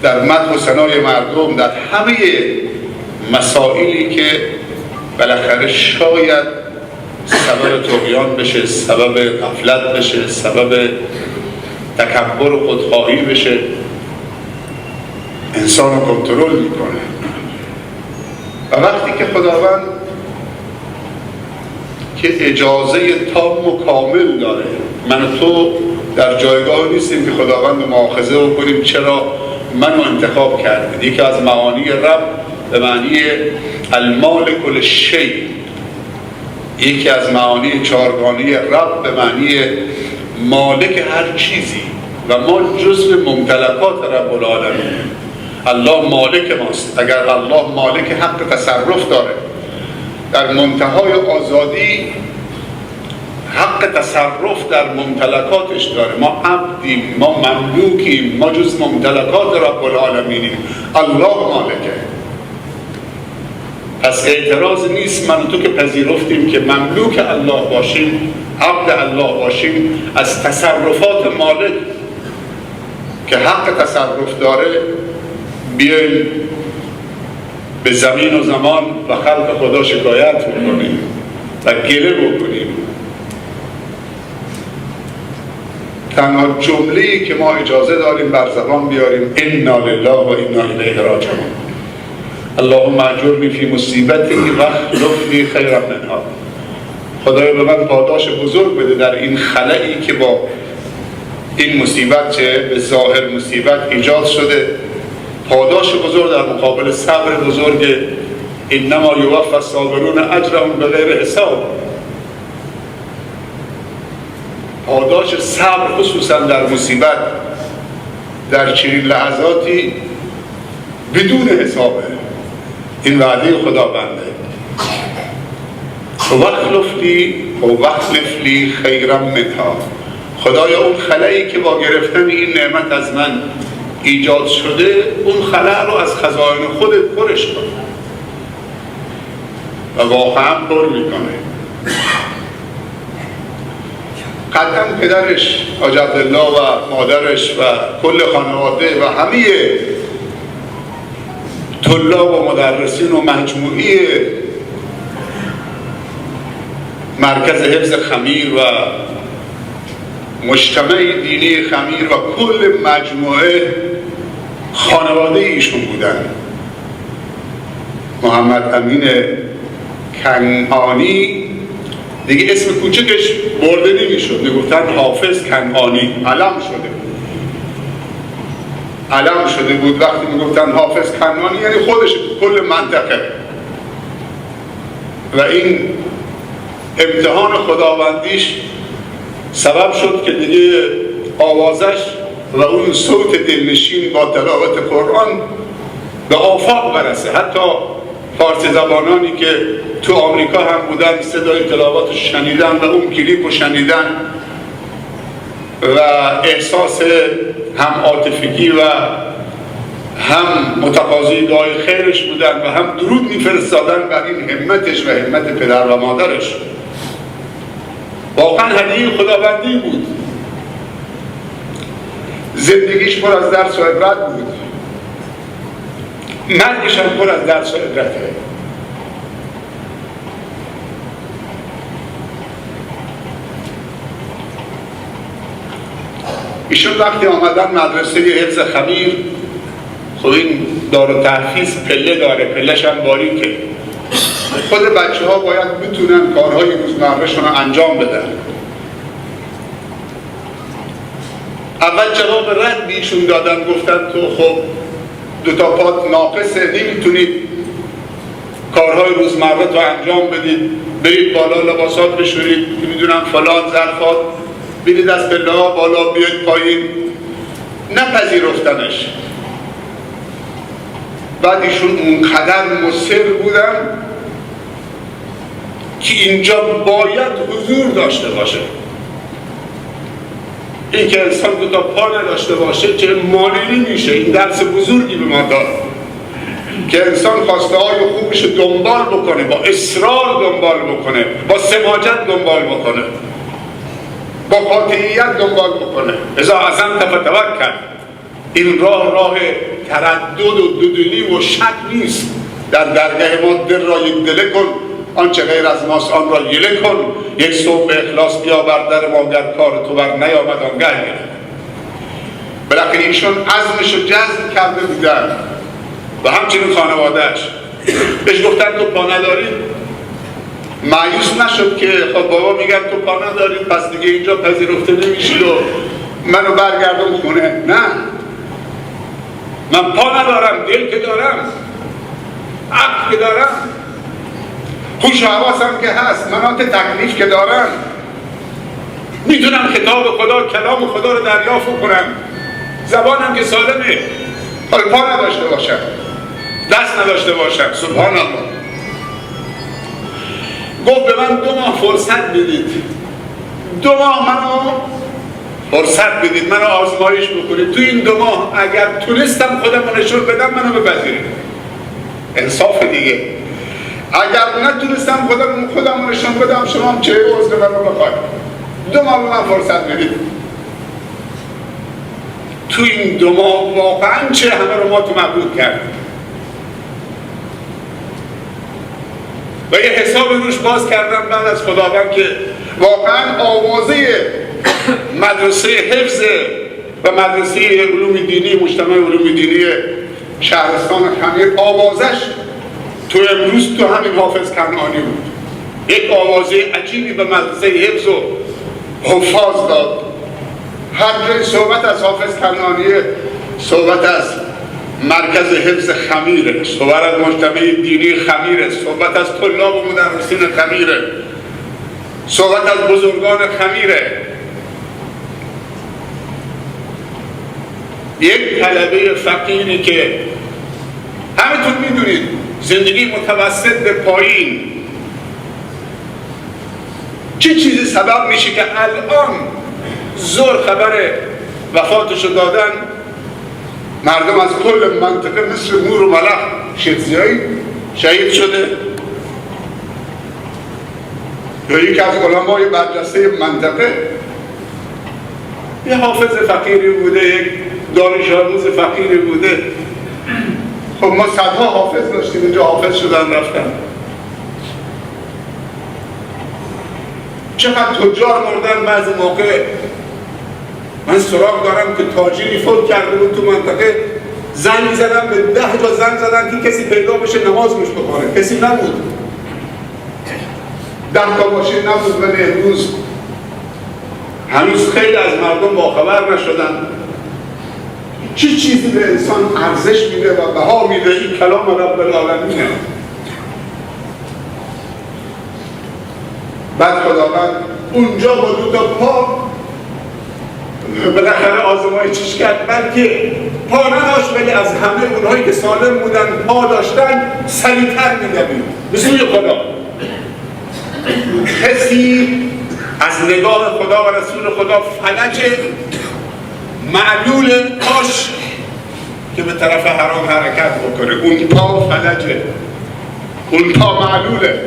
در مدح و ثنای مردم، در همه مسائلی که بالاخره شاید سبب طغیان بشه، سبب غفلت بشه، سبب تکبر و خودخواهی بشه، انسان رو کنترل میکنه. و وقتی که خداوند که اجازه تام و کامل داره، من و تو در جایگاه نیستیم که خداوند مؤاخذه بکنیم چرا منو انتخاب کرده. یکی از معانی رب به معنی المالک للشیء، یکی از معانی چهارگانه رب به معنی مالک هر چیزی و ما جزء ممتلکات رب العالمین. الله مالک ماست. اگر الله مالک حق تصرف داره، در منتهای آزادی حق تصرف در ممتلکاتش داره، ما عبدیم، ما مملوکیم، ما جز ممتلکات رب العالمینیم، الله مالکه. پس اعتراض نیست من و تو که پذیرفتیم که مملوک الله باشیم، عبد الله باشیم، از تصرفات مالک که حق تصرف داره بیایم به زمین و زمان و خلق خدا شکایت بکنیم و گله بکنیم. تنها جمله‌ای که ما اجازه داریم بر زبان بیاریم انا لله و انا الیه راجعون. اللهم اجرنی فی مصیبتی و اخلف لی خیرا منها. خدایا به من پاداش بزرگ بده در این خلایی که با این مصیبت چه به ظاهر مصیبت ایجاد شده. پاداش بزرگ در مقابل صبر بزرگ. انما یوفی الصابرون اجرهم بغیر حساب. پاداش صبر خصوصا در مصیبت در چنین لحظاتی بدون حسابه. این وعده خداونده. واخلف لی خیرا منها. خدایا اون خلایی که با گرفتن این نعمت از من ایجاد شده، اون خلا رو از خزائن خودت پرش کن. و واقعا پر میکنه. قطعا پدرش حاج عبدالله و مادرش و کل خانواده و همه طلاب و مدرسین و مجموعی مرکز حفظ خمیر و مجتمع دینی خمیر و کل مجموعه خانواده ایشون بودن. محمد امین کنعانی دیگه اسم کوچکش برده نمیشد، میگفتن حافظ کنعانی. علم شده بود وقتی میگفتن حافظ کنعانی، یعنی خودش کل منطقه. و این امتحان خداوندیش سبب شد که دیگه آوازش و اون صوت دلنشین با تلاوت قرآن به آفاق برسه. حتی فارسی زبانانی که تو آمریکا هم بودن صدای تلاوتش شنیدن و اون کلیپ رو شنیدن و احساس هم عاطفگی و هم متقاضی دعای خیرش بودن و هم درود میفرستادن بر این همتش و همت پدر و مادرش. واقعا هدیه خداوندی بود. زندگیش پر از درس و عبرت بود، مرگش هم پر از درس و عبرته. ایشون وقتی آمدن مدرسه حفظ خمیر، خب این دارالتحفیظ پله داره، پله‌ش هم باریکه، خود بچه ها باید بتونن کارهای روزمرهشون رو انجام بدن. اول جواب رد بیشون دادن، گفتن تو خب دوتا پات ناقصه، نمیتونید کارهای روزمره تو انجام بدید، برید بالا لباسات بشورید، میدونم فلان ظرفات، برید از پله ها بالا بیاید پایین. نپذیرفتنش. بعد ایشون اونقدر مصر بودن که اینجا باید حضور داشته باشه. این که انسان دوتا پا نداشته باشه چه مانعی میشه. این درس بزرگی به ما داد که انسان خواسته های خوبش دنبال بکنه، با اصرار دنبال بکنه، با سماجت دنبال بکنه، با قاطعیت دنبال بکنه. اذا عزمت فتوکل. این راه تردد و دودلی و شک نیست. در درگاه ما دل را یک دله کن، آنچه غیر از ماست آن را یله کن. یک صبح به اخلاص بیا بر در ما، گر کار تو بر نیامد آنگه گره. بالاخره ایشون عزمش رو جزم کرده بودن و همچنین خانوادهش. بهش گفتن تو پا نداری؟ مایوس نشد که خب بابا میگن تو پا نداری پس دیگه اینجا پذیرفته نمیشی و منو برگردون خونه. نه، من پا ندارم، دل که دارم، عقل که دارم، هوش و حواسم که هست، مناط تکلیف که دارم، میتونم کتاب خدا، کلام خدا رو دریافت کنم، زبانم که سالمه. حالا پا نداشته باشم، دست نداشته باشم، سبحان الله. گفت به من 2 ماه فرصت بدید، 2 ماه منو فرصت بدید، منو آزمایش بکنید. تو این 2 ماه اگر تونستم خودم رو نشون بدم منو بپذیرید. انصاف دیگه. اگر نتونستم خودم رو نشون بدم شما هم چه عذر منو بخواید. 2 ماه به من فرصت بدید. تو این 2 ماه واقعا چه همه رو ما تو مبلوغ کردیم و یه حساب روش باز کردم بعد از خداوند که واقعا آوازه مدرسه حفظ و مدرسه علوم دینی، مجتمع علوم دینی شهرستان خمیر، آوازش تو امروز تو همین حافظ کنعانی بود. یک آوازه عجیبی به مدرسه حفظ و حفاظ داد. هر جای صحبت از حافظ کنعانیه، صحبت از مرکز حفظ خمیره، صحبت از مجتمع دینی خمیره، صحبت از طلاب و مدرسین خمیره، صحبت از بزرگان خمیره. یک طلبه فقیری که همتون میدونید زندگی متوسط به پایین چه چیزی سبب میشه که الان زور خبر وفاتشو دادن، مردم از کل منطقه مثل نور و ملخ شیطزیایی شهید شده. یا یکی از علمای برجسته منطقه یه حافظ فقیری بوده، یک دانش آموز فقیری بوده. خب ما صدها حافظ داشتیم اینجا حافظ شدن رفتن. چقدر تجار مردن بعضی موقع. من سراغ دارم که تاجری فوت کرده بود تو منطقه، زنگ زدن به 10 جا زنگ زدن که کسی پیدا بشه نماز روش بخونه، کسی نبود. 10 تا ماشین نبود. ولی هنوز خیلی از مردم باخبر نشدن چه چیزی به انسان ارزش میده و بها میده. این کلام رب العالمینه. بعد خداوند اونجا با 2 تا پا بالاخره آزمایشش کرد، بلکه پا نداشت ولی از همه اونهایی که سالم بودن پا داشتن سریعتر می‌دوید به سوی خدا. کسی از نگاه خدا و رسول خدا فلج معلول پاش که به طرف حرام حرکت بکنه، اون پا فلجه، اون پا معلوله،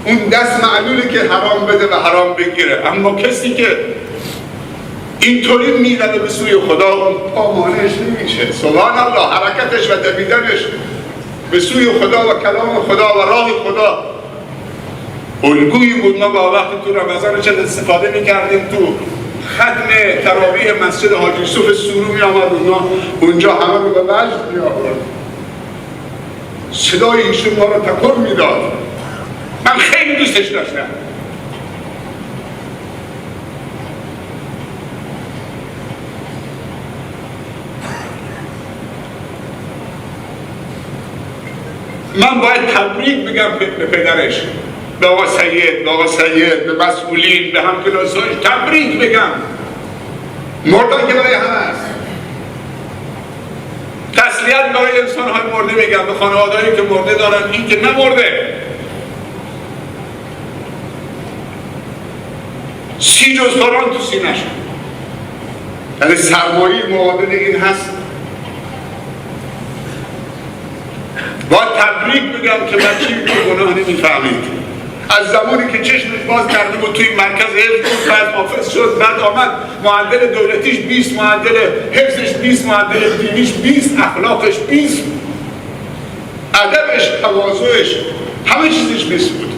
اون دست معلوله که حرام بده و حرام بگیره. اما کسی که اینطوری میدونه به سوی خدا، اون پا مانعش نمیشه. سبحان الله. حرکتش و دویدنش به سوی خدا و کلام خدا و راه خدا الگویی بود. ما با وقتی تو رمضان چند استفاده میکردیم، تو ختم تراویح مسجد حاجی یوسف سورو میآمد، اونجا همه رو به وجد میآورد، صدای ایشون ما رو تکون میداد. من خیلی دوستش داشتم. من باید تبریک بگم به پدرش، به آقا سید، به آقا سید، به مسئولین، به همکلاساش تبریک بگم. مردن که برای همه است. تسلیت برای انسان‌های مرده میگم، به خانواده‌هایی که مرده دارن، این که نمرده. 30 جز قرآن تو سینه‌ش. یعنی سرمایه معادل این هست. باید تبریک بگم که بچه‌ای که گناه نمی‌فهمید. از زمانی که چشمش باز کرده بود توی مرکز حفظ بود، بعد حافظ شد، بعد آمد معدل دولتیش 20، معدل حفظش 20، معدل دینیش 20، اخلاقش 20، ادبش، تواضعش، همه چیزش 20 بود.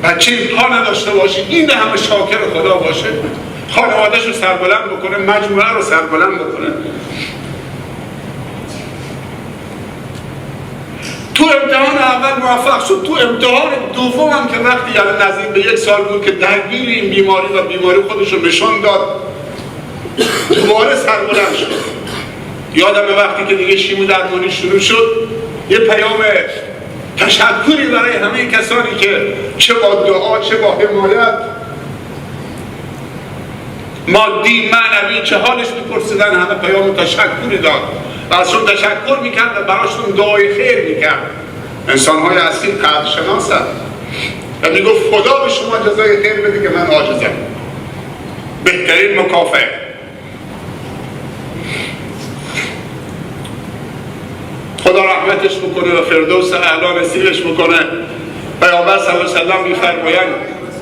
بچه پا نداشته باشه، این همه شاکر خدا باشه، خانواده‌اش رو سربلند بکنه، مجموعه رو سربلند بکنه. تو امتحان اول موفق شد، تو امتحان دوم هم که وقتی یعنی نزدیک به 1 سال بود که درگیر این بیماری و بیماری خودش رو نشان داد، دوباره سربلند شد. یادم وقتی که دیگه شیمی درمانی شروع شد، یه پیام تشکری برای همه کسانی که چه با دعا چه با حمایت مادی معنوی چه حالش میپرسیدن، همه پیام تشکری داد و ازشون تشکر میکرد و براشون دعای خیر میکرد. انسان‌های اصیل قدرشناسن و میگفت خدا به شما جزای خیر بده که من عاجزم. بهترین مکافأت. خدا رحمتش بکنه و فردوس اعلی نصیبش بکنه. پیامبر صلی الله علیه و سلم می‌فرمایند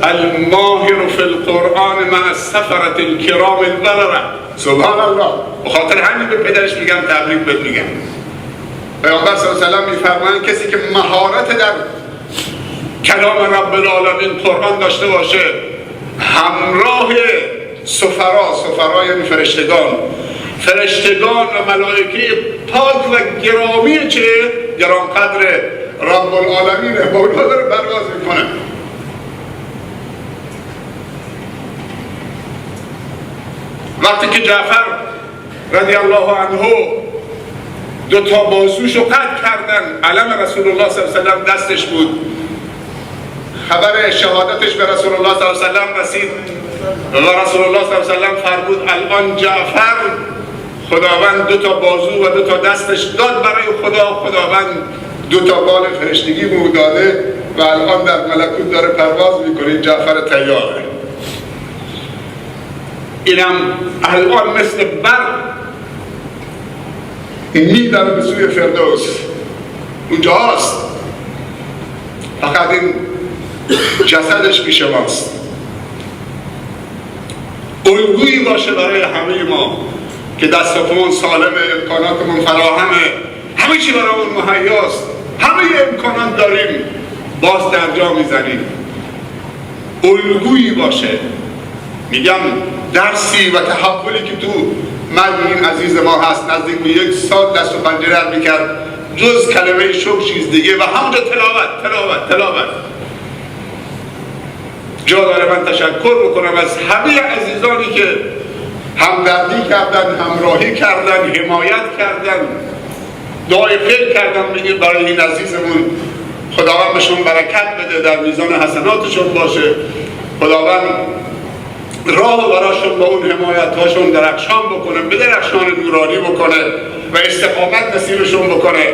الماهر فی القرآن مع السفرة الکرام البررة. سبحان الله. بخاطر همین به پدرش میگم تبریک بهت میگم. پیامبر صلی الله علیه و سلم می‌فرمایند کسی که مهارت در کلام رب العالمین قرآن داشته باشه، همراه سفرا یعنی فرشتگان و ملائکه پاک و گرامی چه گرانقدر رب العالمین با اونها داره پرواز میکنه. وقتی که جعفر رضی الله عنه 2 بازوشو قطع کردن، علم رسول الله صلی الله علیه و سلم دستش بود، خبر شهادتش به رسول الله صلی الله علیه و سلم رسید و رسول الله صلی الله علیه و سلم فرمود الان جعفر خداوند 2 بازو و 2 دستش داد برای خداوند 2 بال فرشتگی به او داده و الان در ملکوت داره پرواز میکنه. جعفر طیاره. اینم الان مثل برق میدن به سوی فردوس، اونجاست، فقط این جسدش پیش ماست. الگویی باشه برای همه ما که دست و پامون سالمه، امکاناتمون فراهمه، همه چی برامون مهیاست، همه امکانات داریم، باز در جا میزنیم. الگویی باشه. میگم درسی و تحولی که تو من این عزیز ما هست نزدیک به 1 سال دست و پنجه میکرد جز کلمه شکر چیز دیگه و همونجا تلاوت. جا داره من تشکر بکنم از همه عزیزانی که همدردی کردن، همراهی کردن، حمایت کردن، دعای خیر کردن برای این عزیزمون. خداوند بهشون برکت بده، در میزان حسناتشون باشه. خداوند راه براشون با اون حمایت هاشون درخشان بکنه، به درخشان نورانی بکنه و استقامت نصیبشون بکنه.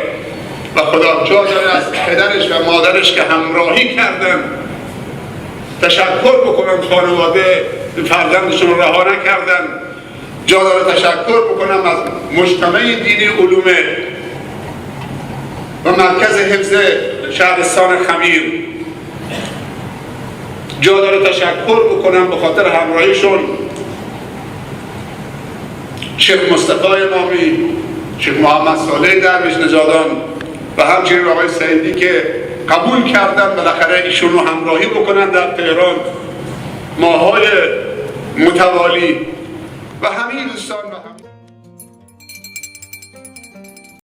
و خدا جا داره از پدرش و مادرش که همراهی کردن تشکر بکنم، خانواده فرزندشون رو رها نکردن. جا داره تشکر بکنم از مجتمع دینی علوم و مرکز حفظ شهرستان خمیر. جا داره تشکر بکنم به خاطر همراهیشون شیخ مصطفی امامی، شیخ محمد صالح درویش نژادان و همچنین آقای سعیدی که قبول کردن بالاخره ایشون رو همراهی بکنن در تهران ماهای متوالی و همه دوستان و هم